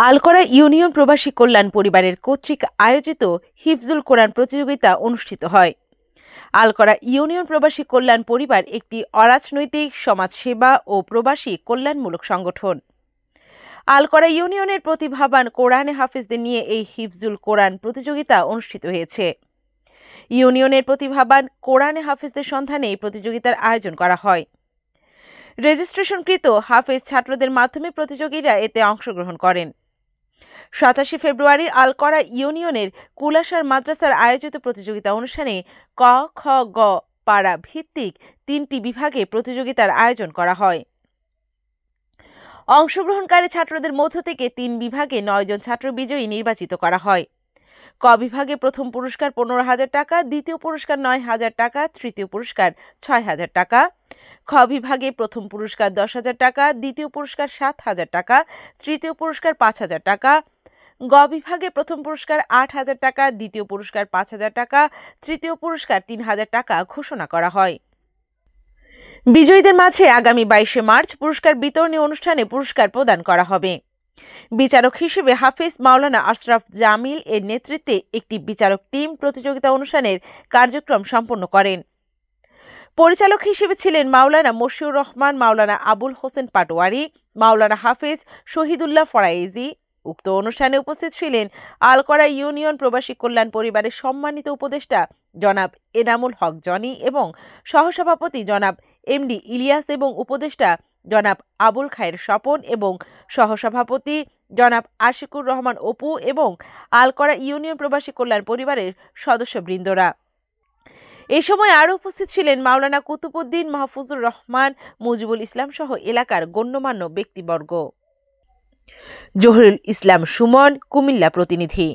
Alkara union প্রবাসী কল্যাণ পরিবারের কর্তৃক আয়োজিত হিফজুল কোরআন প্রতিযোগিতা অনুষ্ঠিত হয়। আলকরা ইউনিয়ন প্রবাসী কল্যাণ পরিবার একটি অরাজনৈতিক সমাজসেবা ও প্রবাসী কল্যাণমূলক সংগঠন। আলকরা ইউনিয়নের প্রতিভাবান কোরআনে হাফেজদের নিয়ে এই হিফজুল কোরআন প্রতিযোগিতা অনুষ্ঠিত হয়েছে। ইউনিয়নের প্রতিভাবান কোরআনে হাফেজদের সন্ধানে এই প্রতিযোগিতার আয়োজন করা হয়। রেজিস্ট্রেশনকৃত হাফেজ ছাত্রদের মাধ্যমে প্রতিযোগীরা এতে অংশগ্রহণ করেন। 27 ফেব্রুয়ারি আলকরা ইউনিয়নের কুলাসার মাদ্রাসার আয়োজিত প্রতিযোগিতা অনুষ্ঠানে ক, খ, গ পাড়া ভিত্তিক 3টি বিভাগে প্রতিযোগিতার আয়োজন করা হয়। অংশগ্রহণকারী ছাত্রদের মধ্য থেকে 3 বিভাগে 9 জন ছাত্র বিজয়ী নির্বাচিত করা হয়। ক বিভাগে প্রথম পুরস্কার 15,000 টাকা, দ্বিতীয় পুরস্কার 9,000 টাকা, তৃতীয় পুরস্কার 6,000 টাকা। খ বিভাগে প্রথম পুরস্কার 10,000 টাকা, দ্বিতীয় পুরস্কার 7,000 টাকা, তৃতীয় পুরস্কার 5,000 টাকা। গ বিভাগে প্রথম পুরস্কার 8,000 টাকা, দ্বিতীয় পুরস্কার 5,000 টাকা, তৃতীয় পুরস্কার 3,000 টাকা ঘোষণা করা হয়। বিজয়ীদের মাঝে আগামী 22 মার্চ পুরস্কার বিতরণী অনুষ্ঠানে পুরস্কার প্রদান করা হবে। বিচারক হিসেবে হাফেজ মাওলানা আশরাফ জামিল এর নেতৃত্বে একটি বিচারক টিম প্রতিযোগিতা অনুষ্ঠানের কার্যক্রম সম্পন্ন করেন। পরিচালক হিসেবে ছিলেন মাওলানা মশিউর রহমান, মাওলানা আবুল হোসেন পাটোয়ারি, মাওলানা হাফেজ শহীদুল্লাহ ফরাইজি। উক্ত অনুষ্ঠানে উপস্থিত ছিলেন আলকরা ইউনিয়ন প্রবাসী কল্যাণ পরিবারের সম্মানিত উপদেষ্টা জনাব এনামুল হক জনি এবং সহসভাপতি জনাব এমডি ইলিয়াস এবং উপদেষ্টা জনাব আবুল খায়ের স্বপন এবং সহসভাপতি জনাব আশিকুর রহমান অপু এবং আলকরা ইউনিয়ন প্রবাসী কল্যাণ পরিবারের সদস্যবৃন্দরা। এ সময় আরও উপস্থিত ছিলেন মাওলানা কুতুবউদ্দিন, মাহফুজুর রহমান, মুজিবুল ইসলাম সহ এলাকার গণ্যমান্য ব্যক্তিবর্গ। জহিরুল ইসলাম সুমন, কুমিল্লা প্রতিনিধি।